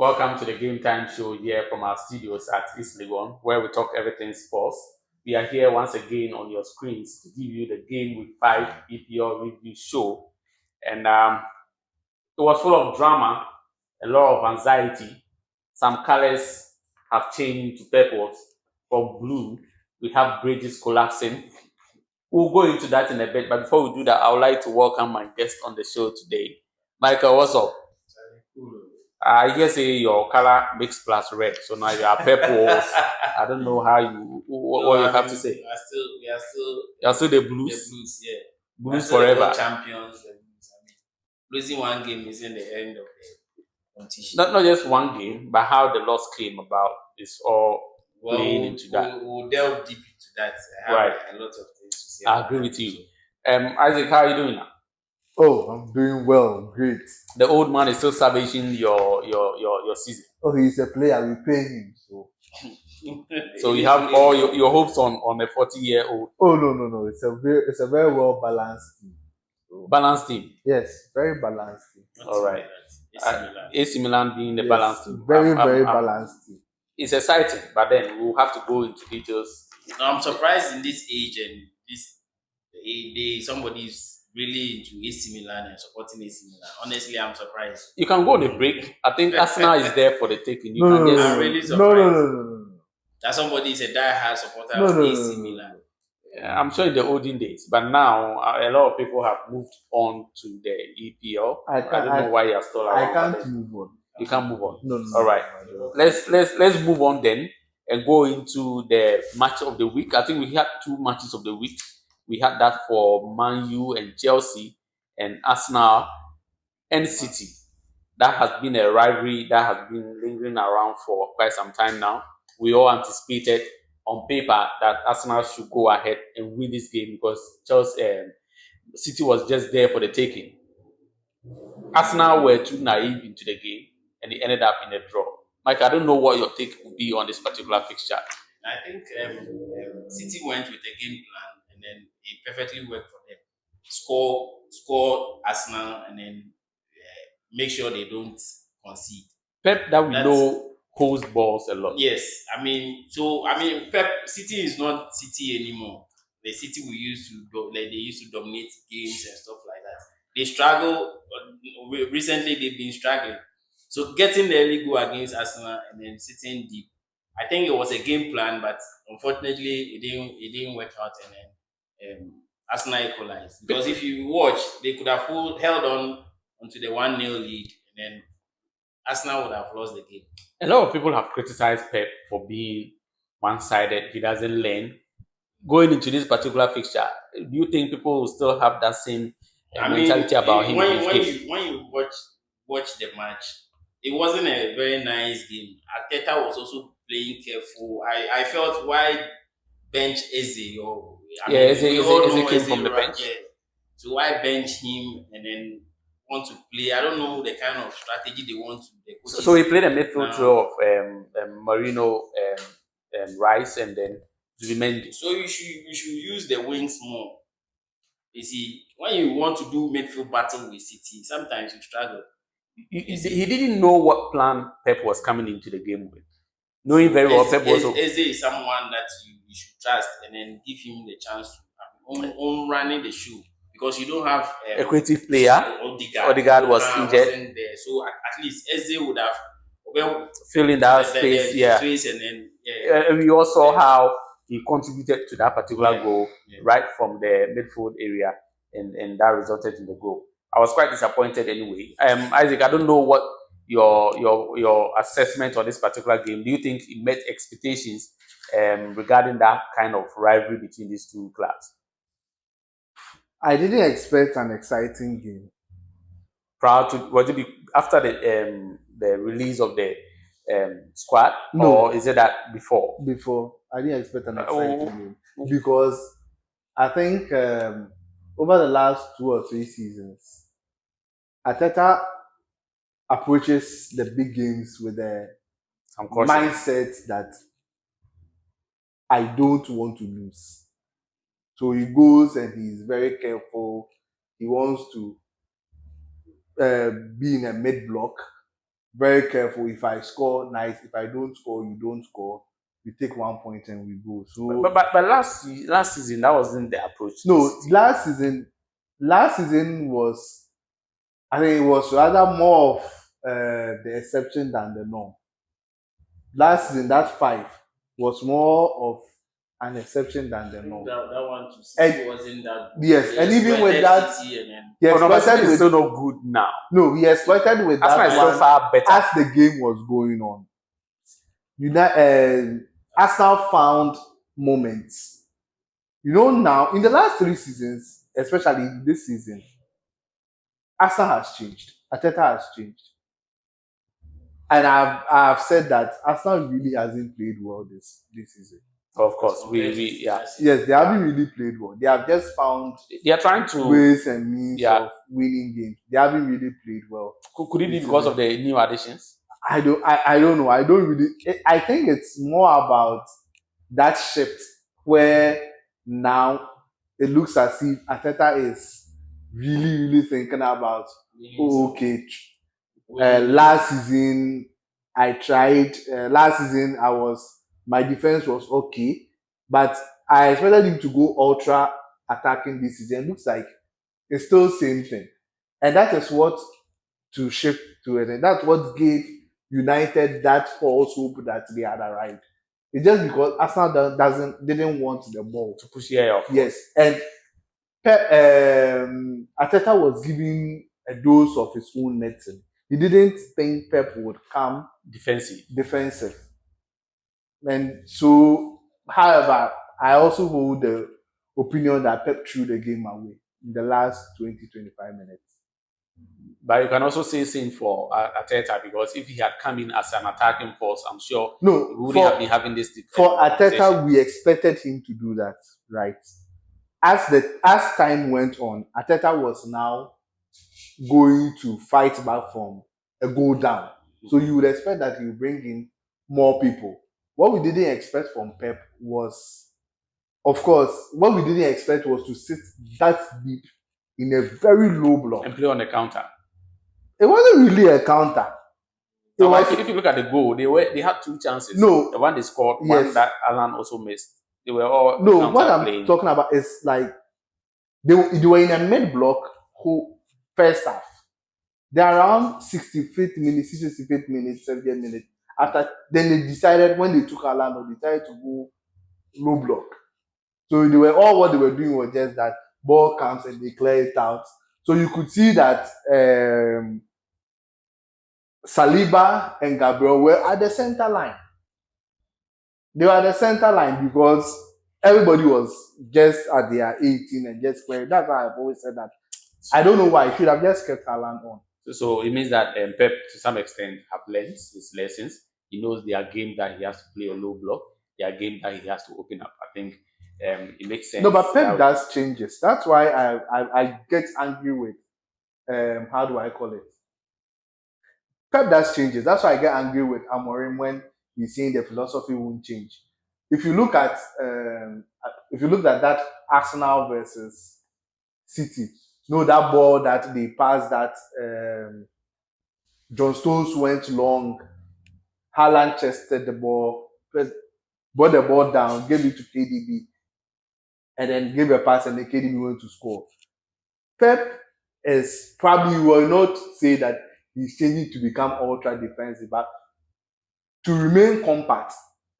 Welcome to the Game Time Show here from our studios at East Legon, where we talk everything sports. We are here once again on your screens to give you the Game Week 5 EPL review show. And it was full of drama, a lot of anxiety. Some colors have changed to purples. From blue, we have bridges collapsing. We'll go into that in a bit, but before we do that, I would like to welcome my guest on the show today. Michael, what's up? I hear say your color mix plus red, so now you are purple. I don't know how you what you have to say. You're still the The blues, Blues, yeah. blues Still the forever. world champions. The Blues. Losing one game is in the end of the competition. Not just one game, but how the loss came about is all Well, playing we'll, into that. we'll delve deep into that. I have Right. a lot of things to say. I about agree that with you. also. Isaac, how are you doing now? Oh, I'm doing well. Great. The old man is still savaging your season. Oh, he's a player. We pay him. So you have all your hopes on a 40-year-old Oh no. It's a very well balanced team. balanced team. Yes, very balanced team. All right. AC Milan being the Yes, balanced team. very balanced team. It's exciting, but then we'll have to go into details. No, I'm surprised in this age and somebody's really into AC Milan and supporting AC Milan. Honestly, I'm surprised. You can go on a break. I think Arsenal is there for the taking. You No, can no, just I'm really no, surprised. no. That somebody is a die-hard supporter No, of no, AC no. Milan. I'm sure in the olden days, but now a lot of people have moved on to the EPL. I don't know why you're still around. I can't move on. You can't move on. No. All right. Let's move on then and go into the match of the week. I think we had two matches of the week. We had that for Man U and Chelsea and Arsenal and City. That has been a rivalry that has been lingering around for quite some time now. We all anticipated on paper that Arsenal should go ahead and win this game because City was just there for the taking. Arsenal were too naive into the game and it ended up in a draw. Mike, I don't know what your take would be on this particular fixture. I think City went with a game plan and then it perfectly worked for them. Score Arsenal and then make sure they don't concede. Pep that we know holds balls a lot. Yes, Pep City is not City anymore. The City we used to they used to dominate games and stuff like that. They struggle. Recently, they've been struggling. So getting the early goal against Arsenal and then sitting deep, I think it was a game plan, but unfortunately, it didn't work out, and then Arsenal equalized. Because if you watch, they could have held on onto the 1-0 lead, and then Arsenal would have lost the game. A lot of people have criticized Pep for being one-sided. He doesn't learn. Going into this particular fixture, do you think people will still have that same mentality about him? When you watch the match, it wasn't a very nice game. Arteta was also playing careful. I felt why bench Eze or Eze came from the bench. Yeah. So why bench him and then want to play? I don't know the kind of strategy they want to. So he played a midfield throw of Marino, Rice, and then Zubimendi. So you should use the wings more. You see, when you want to do midfield battle with City, sometimes you struggle. He didn't know what plan Pep was coming into the game with. Knowing very well Pep was. Eze is someone that you should trust and then give him the chance to on running the show because you don't have a creative player. Odegaard was injured. There. So at least Eze would have filling that space. Space and then we all saw how he contributed to that particular goal right from the midfield area, and that resulted in the goal. I was quite disappointed anyway. Isaac, I don't know what your assessment on this particular game. Do you think it met expectations regarding that kind of rivalry between these two clubs? I didn't expect an exciting game. Proud to was it be after the release of the squad, No. or is it that before? Before, I didn't expect an exciting game because I think over the last 2 or 3 seasons, Arteta approaches the big games with a mindset that I don't want to lose. So he goes and he's very careful. He wants to be in a mid block very careful. If I score, nice. If I don't score, you don't score. We take 1 point and we go. So But last season that wasn't the approach to no, City. last season was, I think it was rather more of the exception than the norm. Last season, that 5 was more of an exception than the norm. That one to City And wasn't that good. yes, They and even with exploited that, City and then he Oh, no, but City exploited is with still not good now. no, he exploited with Arsenal is that still one far better. as the game was going on. Arsenal found moments. Now in the last 3 seasons, especially this season, Arsenal has changed. Ateta has changed. And I've said that Arsenal really hasn't played well this season. Of course, compared to yeah. last season. Yes, they haven't really played well. They have just found They are trying to. ways and means Yeah. of winning games. They haven't really played well. Could it be this because season. of the new additions? I don't know. I don't really. I think it's more about that shift where now it looks as if Ateta is really thinking about, oh, okay, last season I tried. Last season my defense was okay, but I expected him to go ultra attacking this season. It looks like it's still same thing, and that is what to shift to it, and that's what gave United that false hope that they had arrived. It's just because Arsenal didn't want the ball to push here. Of course. Yes, and Ateta was giving a dose of his own medicine. He didn't think Pep would come defensive. And so, however, I also hold the opinion that Pep threw the game away in the last 20-25 minutes. But you can also say same for Ateta, because if he had come in as an attacking force, I'm sure we wouldn't have been having this. For Ateta, we expected him to do that, right? As time went on, Ateta was now going to fight back from a goal down. So you would expect that he would bring in more people. What we didn't expect from Pep was, of course, what we didn't expect was to sit that deep in a very low block and play on the counter. It wasn't really a counter. If you look at the goal, they had 2 chances. No, the one they scored, yes. One that Alan also missed. They were all no. What I'm playing. talking about is like they were in a mid block who first half. They're around 65th minute, 65th minute, 70th minute. After then they decided, when they took Alan, they decided to go low block. So they were all what they were doing was just that ball comes and they clear it out. So you could see that Saliba and Gabriel were at the center line. They were at the center line because everybody was just at their 18 and just playing. That's why I've always said that. I don't know why. He should have just kept Haaland on. So it means that Pep, to some extent, have learned his lessons. He knows there are games that he has to play a low block. There are games that he has to open up. I think it makes sense. No, but Pep does changes. That's why I get angry with, how do I call it? Pep does changes. That's why I get angry with Amorim when he's saying the philosophy won't change. If you look at that Arsenal versus City, that ball that they passed, that John Stones went long, Haaland chested the ball, brought the ball down, gave it to KDB, and then gave a pass, and then KDB went to score. Pep is probably, will not say that he's changing to become ultra defensive, but to remain compact.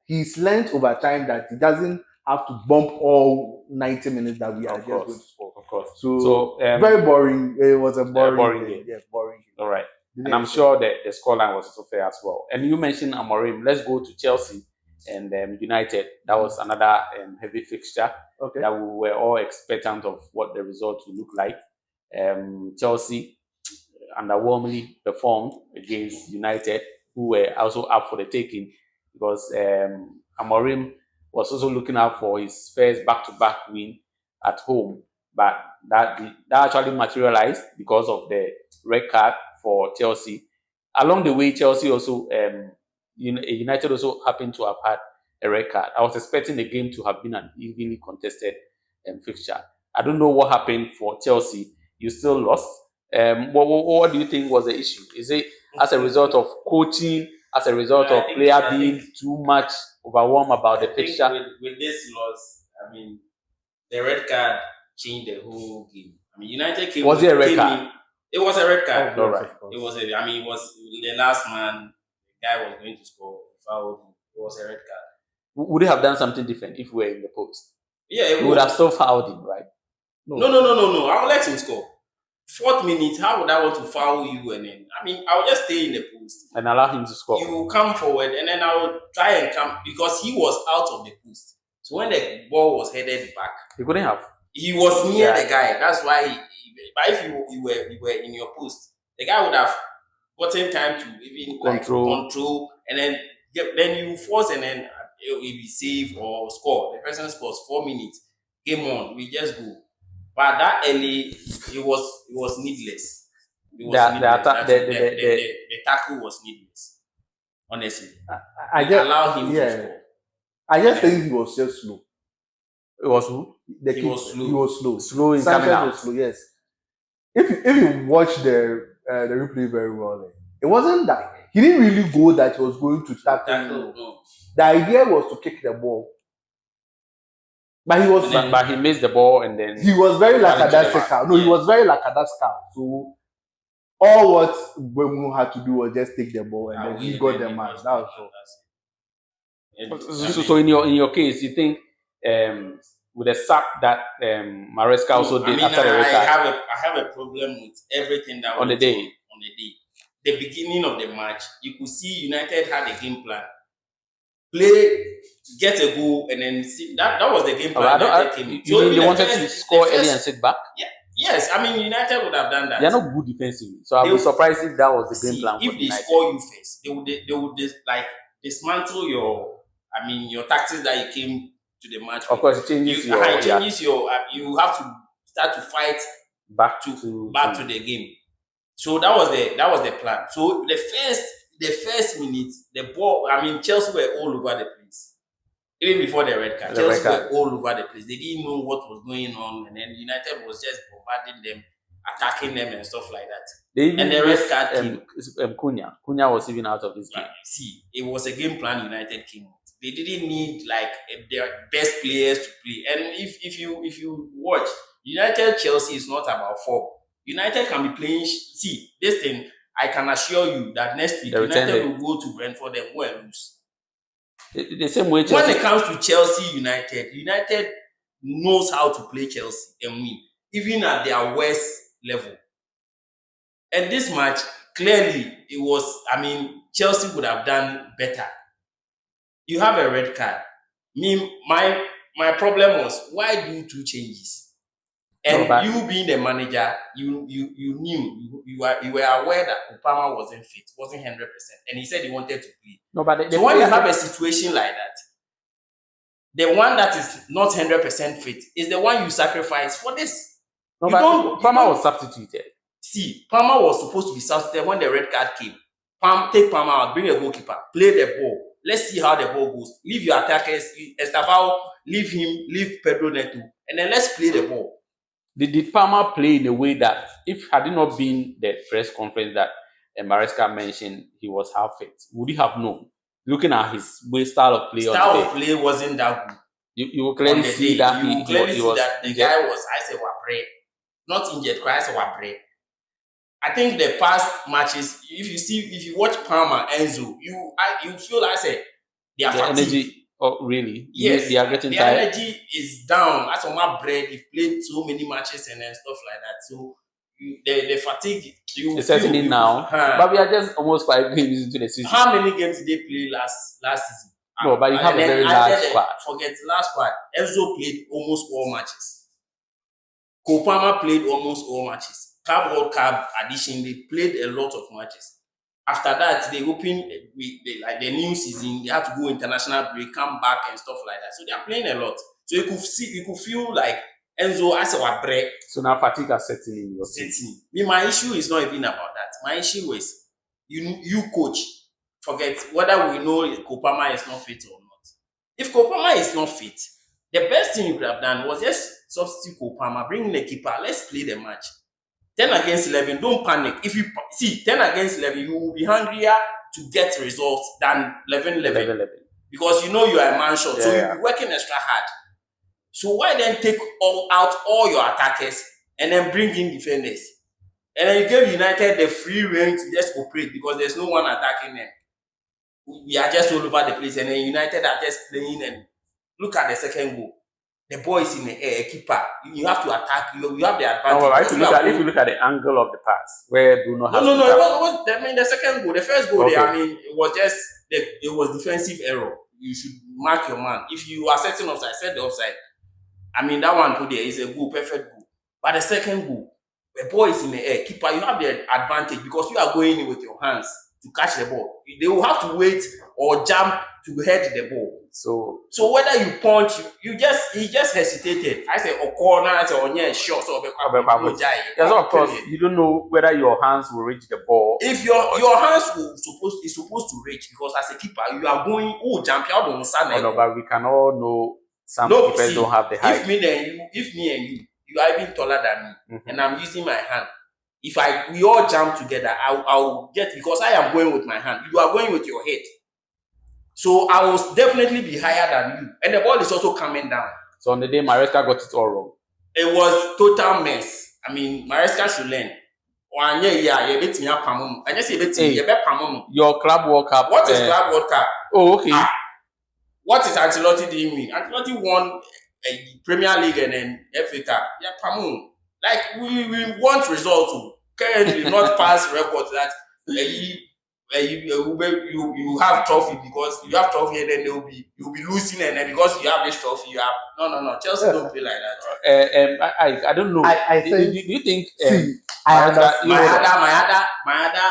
He's learned over time that he doesn't have to bump all 90 minutes that we are just going to score. Of course. So very boring. It was a boring game. Yeah, boring game. All right. And I'm sure that the scoreline was also fair as well. And you mentioned Amorim. Let's go to Chelsea and United. That was another heavy fixture that we were all expectant of what the result would look like. Chelsea underwhelmingly performed against United, who were also up for the taking, because Amorim was also looking out for his first back-to-back win at home, but that actually materialized because of the red card for Chelsea. Along the way, Chelsea also United also happened to have had a red card. I was expecting the game to have been an evenly contested fixture. I don't know what happened for Chelsea. You still lost. What do you think was the issue? Is it as a result of coaching, as a result I of think- player I being think- too much overwhelmed about I the think fixture? with this loss, I mean, the red card changed the whole game. I mean, United came. Was it a red came card? in. It was a red card. Obvious, Alright. of course. It was a. I mean, it was the last man. The guy was going to score. Fouled him. It was a red card. Would they have done something different if we were in the post? Yeah, it We would was. have still fouled him, right? No. I will let him score. 4th minute, how would I want to foul you? And then, I mean, I will just stay in the post. And allow him to score. You will come forward, and then I will try and come because he was out of the post. So when the ball was headed back, He couldn't have. he was near Yeah. the guy. That's why. But if you were in your post, the guy would have gotten time to even control, and then you force, and then it will be save or score. The person scores 4 minutes. Game on. We just go. But that early, it was needless. It was needless. The tackle was needless. Honestly, I just allow him to score. I just think he was just slow. It was who? He was slow. He was slow. Slow in Sanchez coming out. was slow. Yes. If you watch the replay very well, it wasn't that he didn't really go that he was going to tackle. Tackle, no. The idea was to kick the ball, but he was But he missed the ball and then he was very lackadaisical. lackadaisical. No, he Yeah. was very lackadaisical. So all what Bemu had to do was just take the ball and then he got the man. That was all. So in your case, you think with the sack that Maresca also did after the red card I have a problem with everything that on the went day? on the day. The beginning of the match, you could see United had a game plan. Play, get a goal, and then see that was the game plan. They wanted to score early and sit back? Yes, I mean United would have done that. They are not good defensively, so I'll be surprised if that was the game plan. If they score you first, they would like dismantle your tactics that you came to the match. Of course, it changes you have to start to fight back to the game. So that was the plan. So the first minute, the ball. I mean, Chelsea were all over the place. Even before the red card, Chelsea were all over the place. They didn't know what was going on, and then United was just bombarding them, attacking them, and stuff like that. And the red card came. Cunha was even out of this game. See, it was a game plan United came with. They didn't need like their best players to play. And if you watch, United Chelsea is not about form. United can be playing. See, this thing, I can assure you that next week United will go to Brentford and go and lose. The same way Chelsea, when it comes to Chelsea United knows how to play Chelsea and win, even at their worst level. And this match, clearly, it was. I mean, Chelsea would have done better. You have a red card. My problem was, why do 2 changes? And you being the manager, you knew you were aware that Opama wasn't fit, wasn't 100%, and he said he wanted to play. No, but so when you have a situation like that, the one that is not 100% fit is the one you sacrifice for this. No, but Palmer was substituted. See, Palmer was supposed to be substituted when the red card came. Take Palmer out, bring a goalkeeper, play the ball. Let's see how the ball goes. Leave your attackers, Estevao, leave Pedro Neto, and then let's play the ball. Did Palmer play in a way that, if had it not been the press conference that Maresca mentioned he was half fit, would he have known? Looking at his style of play, wasn't that good. You will clearly see that the guy was, I said, Wabre, not injured, I said, Wabre. I think the past matches, if you watch Palmer, Enzo, you feel I said they are fatigued. Energy. Oh, really? Yes, they are getting their tired. energy is down. As on my bread, you've played so many matches and then stuff like that. So the fatigue, it's setting in now. But we are just almost 5 games into the season. How many games did they play last season? No, but you have a very large squad. Forget last squad. Enzo played almost all matches. Kopama played almost all matches. Club World Cup addition, they played a lot of matches. After that, they open like the new season. They have to go international break, come back and stuff like that. So they are playing a lot. So you could feel like Enzo as a break. So now fatigue is setting in your team. My issue is not even about that. My issue is you coach. Forget whether we know Kopama is not fit or not. If Kopama is not fit, the best thing you could have done was just substitute Kopama, bring in a keeper. Let's play the match. 10 against 11, don't panic. If you see 10 against 11, you will be hungrier to get results than 11-11 because you know you are a man short, so you'll be working extra hard. So why then take out all your attackers and then bring in defenders? And then you give United the free reign to just operate because there's no one attacking them. We are just all over the place, and then United are just playing. And look at the second goal. The ball is in the air, keeper. You have to attack. You have the advantage. No, if you look at the angle of the pass, where Bruno has no. The second goal, the first goal, okay. It was just it was defensive error. You should mark your man. If you are setting offside, set the offside. That one put there is a goal, perfect goal. But the second goal, the ball is in the air, keeper. You have the advantage because you are going in with your hands to catch the ball. They will have to wait or jump to head the ball. So whether you punch, he just hesitated. I say corner, I say yeah, sure. So yes, of course, you don't know whether your hands will reach the ball. If your hands is supposed to reach, because as a keeper you are going jump out on Sunday. No, but we can all know some keepers don't have the height. If me and you are even taller than me, and I'm using my hand. If we all jump together, I'll get, because I am going with my hand. You are going with your head. So I will definitely be higher than you. And the ball is also coming down. So on the day, Maresca got it all wrong. It was total mess. Maresca should learn. Your Club World Cup. What is Club World Cup? Oh, okay. What is Ancelotti doing me? Ancelotti won a Premier League and then FA Cup. Like we want results. Currently not past records that you have trophy, because you have trophy and then you'll be losing, and then because you have this trophy you have no. Chelsea don't play like that. I don't know. I think. Do you think? My other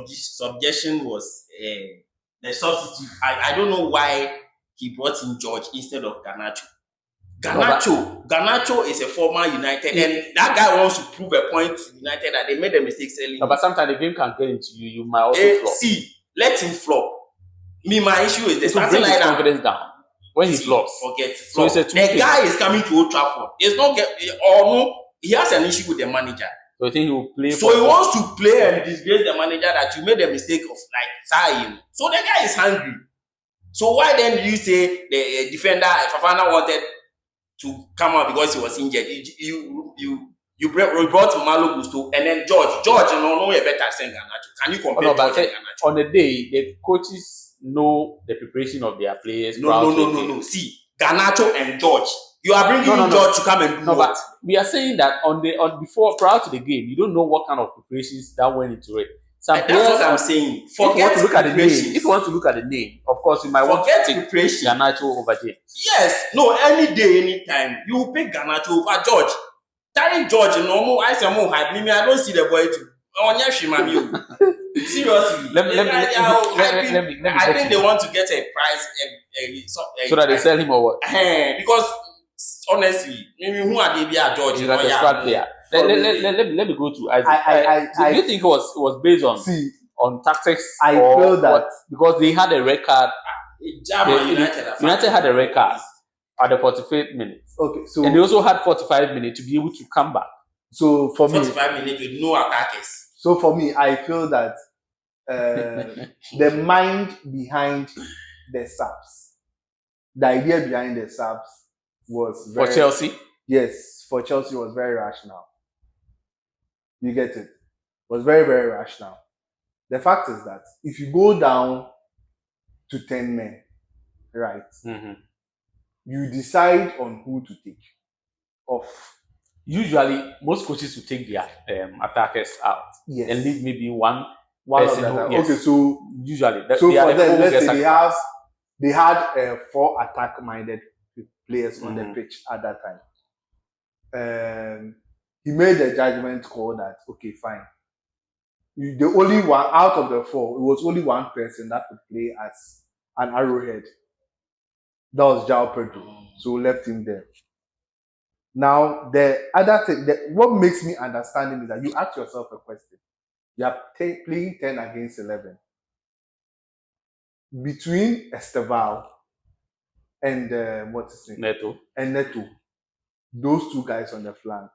suggestion was the substitute. I don't know why he brought in George instead of Garnacho. Garnacho is a former United, and that guy wants to prove a point to United that they made a mistake selling. No, but sometimes the game can get into you. You might also flop. See, let him flop. My issue is there's something like that. Confidence down when he flops. Forget flop. So the guy is coming to Old Trafford. It's not he has an issue with the manager. So you think he will play? So he wants to play and disgrace the manager that you made a mistake of signing. So the guy is hungry. So why then do you say the defender Fafana wanted to come out because he was injured? You brought Malo Gusto and then George, no a better than Garnacho. Can you compare George and Garnacho? On the day, the coaches know the preparation of their players. No. See, Garnacho and George. You are bringing George to come and do but we are saying that prior to the game, you don't know what kind of preparations that went into it. That's what I'm saying. If you want to look at the name, of course, you might want to take Garnacho over James. Yes. No, any day, anytime. You will pick Garnacho over George. Carry George, I say more hype. I don't see the boy too. Seriously. I think they want to get a price so that they sell him or what? Because honestly, maybe who are they? George. He's like a squad player. Let me go to Isaac. Do you think it was based on tactics? I feel that what? Because they had a red card. United had a red card at the 45th minute. Okay, and they also had 45 minutes to be able to come back. So for 45 minutes with no attackers. So for me, I feel that the mind behind the subs, the idea behind the subs was for Chelsea. Yes, for Chelsea was very rational. You get it? Was very, very rational. The fact is that if you go down to 10 men, right, you decide on who to take off. Usually, most coaches will take their attackers out and leave maybe one person. Okay, so usually, so for them, let's say they had 4 attack-minded players on the pitch at that time. He made the judgment call that okay, fine. The only one out of the 4, it was only one person that could play as an arrowhead. That was João Pedro. So left him there. Now, the other thing, what makes me understand him is that you ask yourself a question. You are playing 10 against 11. Between Esteval and what's his name? Neto. And Neto. Those 2 guys on the flank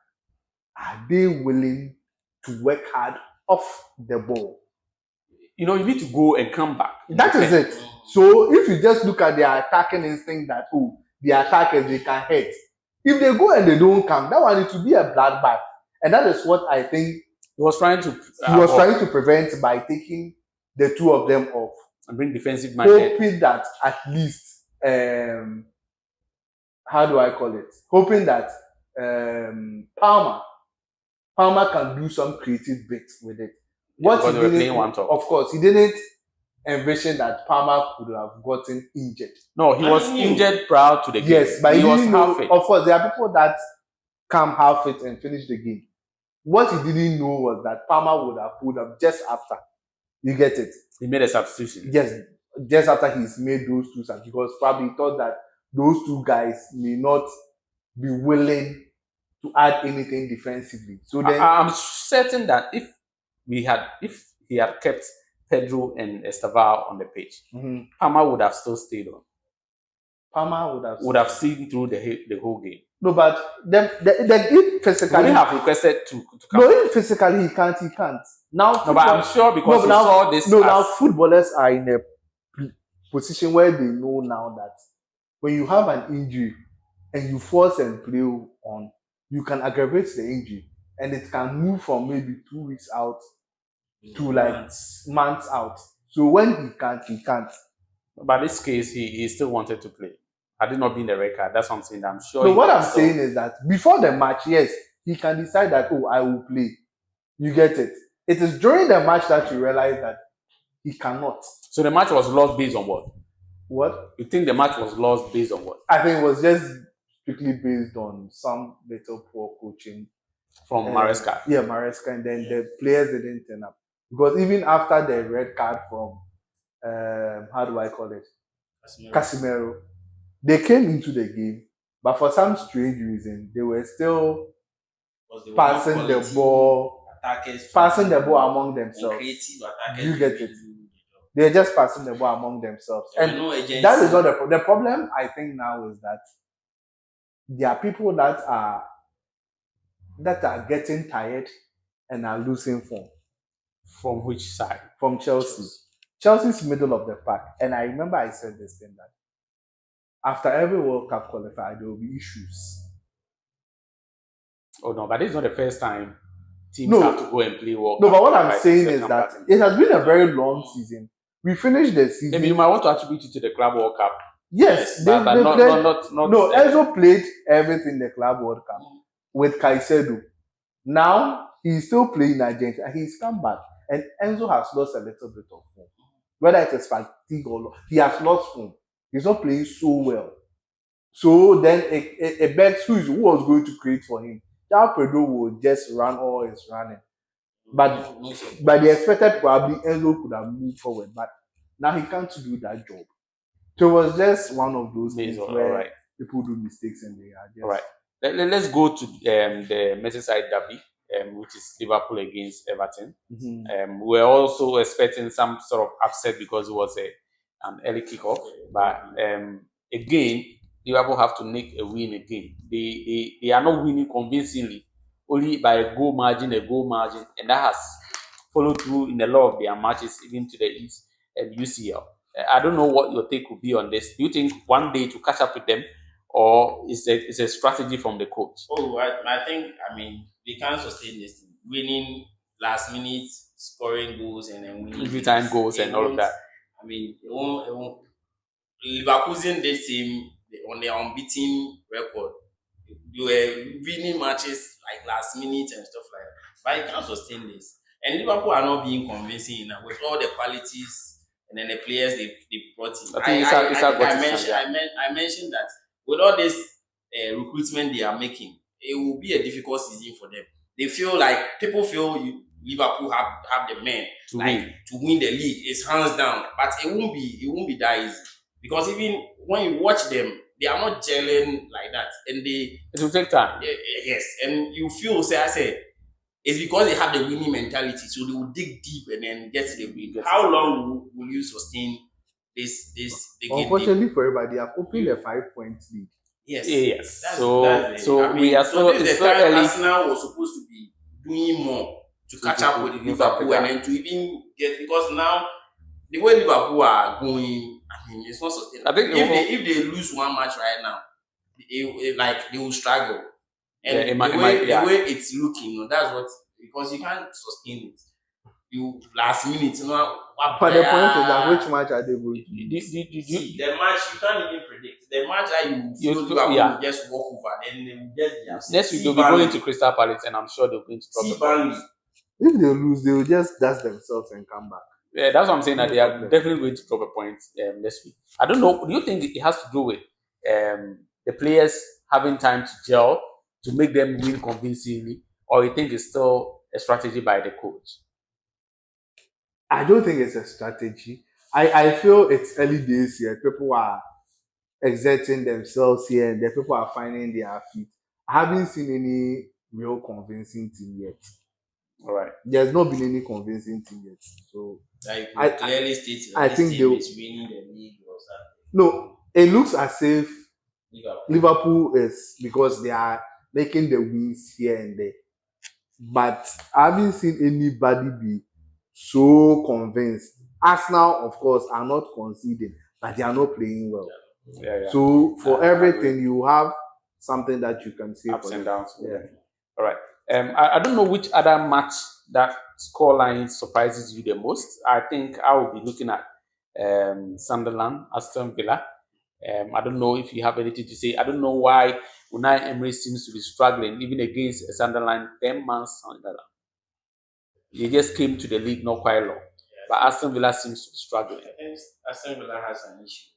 are they willing to work hard off the ball? You need to go and come back. That is it. So if you just look at their attacking instinct that the attackers they can hit. If they go and they don't come, that one it will be a bloodbath. And that is what I think he was trying to prevent by taking the two of them off. And bring defensive minded. Hoping that at least how do I call it? Hoping that Palmer can do some creative bits with it. What he didn't, of course, he didn't envision that Palmer could have gotten injured. No, he was injured prior to the game. Yes, but he was half fit. Of course, there are people that come half fit and finish the game. What he didn't know was that Palmer would have pulled up just after. You get it? He made a substitution. Yes, just after he's made those two substitutions, because probably thought that those two guys may not be willing to add anything defensively. So then I'm certain that if he had kept Pedro and Esteval on the pitch, Palmer would have still stayed on. Palmer would have seen through the whole game. No, but if physically he have requested to come. No, if physically he can't. Now, no, but I'm sure because he saw this. No, now footballers are in a position where they know now that when you have an injury and you force and play on, you can aggravate the injury and it can move from maybe 2 weeks out to like months out. So when he can't. But this case, he still wanted to play. Had it not been the record, that's something that I'm sure. So what I'm saying is that before the match, yes, he can decide that I will play. You get it? It is during the match that you realize that he cannot. So the match was lost based on what? What? You think the match was lost based on what? I think it was just strictly based on some little poor coaching from Maresca. Yeah, Maresca, and then the players didn't turn up because even after the red card from how do I call it? Casemiro. They came into the game, but for some strange reason, they were still passing the ball among themselves. You get it? They're just passing the ball among themselves. And that is not the problem. I think now is that there are people that are getting tired and are losing form. From which side? From Chelsea. Chelsea's middle of the pack. And I remember I said this thing that after every World Cup qualifier, there will be issues. Oh no, but it's not the first time teams have to go and play World Cup. No, but what I'm saying is that it has been a very long season. We finished the season. Maybe you might want to attribute it to the Club World Cup. Yes, but not. No, Enzo played everything in the Club World Cup with Caicedo. Now he's still playing Argentina. He's come back, and Enzo has lost a little bit of form. Whether it is fatigue or not, he has lost form. He's not playing so well. So then a begs who was going to create for him. João Pedro will just run all his running. But by the expected probably Enzo could have moved forward. But now he can't do that job. So it was just one of those things where people do mistakes and they are just... All right. Let's go to the Merseyside derby, which is Liverpool against Everton. We're also expecting some sort of upset because it was an early kickoff. But again, Liverpool have to make a win again. They are not winning convincingly, only by a goal margin, and that has followed through in a lot of their matches, even to the East and UCL. I don't know what your take would be on this. Do you think one day to catch up with them, or is a strategy from the coach? Oh, I think, they can't sustain this thing. Winning last minute, scoring goals, and then winning every time goals and all of that. It won't. Leverkusen did same on their unbeaten record. They were winning matches like last minute and stuff like that. But you can't sustain this. And Liverpool are not being convincing enough with all the qualities and then the players they brought in. I mentioned that with all this recruitment they are making, it will be a difficult season for them. People feel Liverpool have the men to win the league. It's hands down, but it won't be that easy because even when you watch them, they are not gelling like that, and it will take time. Yes, and you feel it's because they have the winning mentality, so they will dig deep and then get to the win. How long will you sustain this? Unfortunately for everybody, they have opened a 5-point lead. Yes. So we are still early. Arsenal was supposed to be doing more to catch up with give up the Liverpool and gap. then to even get, because now the way Liverpool are going, I mean, it's not sustainable. I think If they lose one match right now, like they will struggle. And yeah, the way it's looking, that's what, because you can't sustain it. You last minute, But the point is that which match are they going to lose? See, the match you can't even predict. The match that you feel Liverpool will just walk over, then they will get their next week they'll be going to Crystal Palace, and I'm sure they're going to drop the ball. If they lose, they will just dust themselves and come back. Yeah, that's what I'm saying. That they are definitely going to drop a point next week. I don't know. Do you think it has to do with the players having time to gel to make them win convincingly, or you think it's still a strategy by the coach? I don't think it's a strategy. I feel it's early days here. People are exerting themselves here, and the people are finding their feet. I haven't seen any real convincing team yet. All right. There's not been any convincing team yet. So like I clearly stated, I think team is winning the league or something. No, it looks as if Liverpool is, because they are making the wins here and there. But I haven't seen anybody be so convinced. Arsenal, of course, are not conceding, but they are not playing well. Yeah. So for everything, you have something that you can say. Ups and downs. Yeah. All right. I don't know which other match that scoreline surprises you the most. I think I will be looking at Sunderland, Aston Villa. I don't know if you have anything to say. I don't know why Unai Emery seems to be struggling, even against Sunderland, 10 months. He just came to the league not quite long. But Aston Villa seems to be struggling. I think Aston Villa has an issue.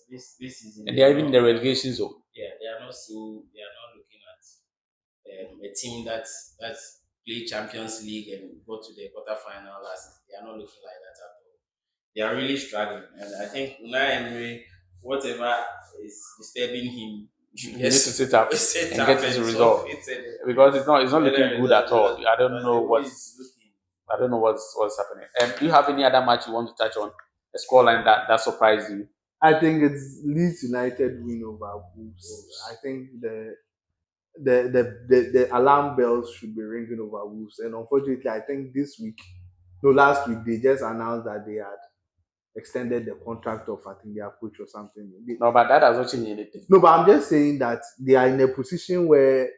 This season. And they are even in the relegation zone. Yeah, they are not looking at a team that's played Champions League and go to the quarterfinal last. They are not looking like that at all. They are really struggling. And I think Unai Emery, whatever is disturbing him, he needs to sit up and get his result. Because it's not looking good at all. I don't know what's happening. Do you have any other match you want to touch on? A scoreline that surprised you? I think it's Leeds United win over Wolves. I think the alarm bells should be ringing over Wolves. And unfortunately, I think last week, they just announced that they had extended the contract of, I think, their coach or something. No, but that doesn't change anything. No, but I'm just saying that they are in a position where,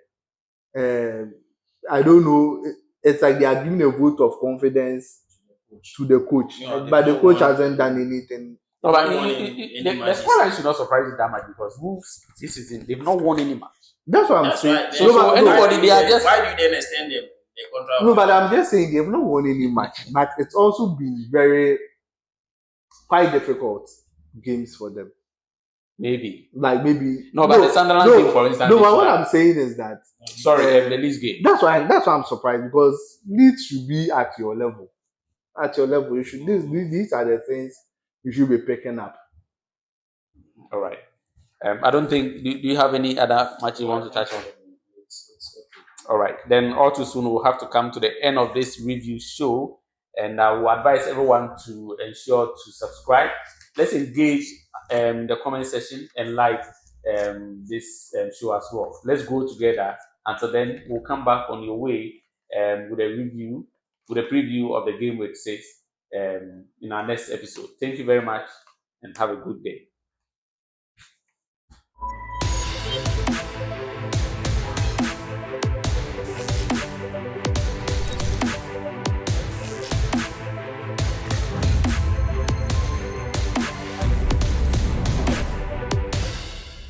I don't know, it's like they are giving a vote of confidence to the coach. But the coach hasn't done anything. No, but the scoreline should not surprise you that much, because Wolves this season they've not won any match. That's what I'm saying. Right. So anybody they are just, why do you then extend the contract? No, but I'm just saying they've not won any match. But it's also been quite difficult games for them. Maybe. No, but the Sunderland game, for instance. No, but what I'm saying is that the Leeds game. That's why I'm surprised, because Leeds should be at your level. At your level, you should. These are the things you should be picking up. All right. I don't think. Do you have any other match you want to touch on? All right. Then all too soon we'll have to come to the end of this review show, and I will advise everyone to ensure to subscribe. Let's engage the comment section and like this show as well. Let's go together. Until then, we'll come back on your way with a preview of the game week 6 in our next episode. Thank you very much, and have a good day.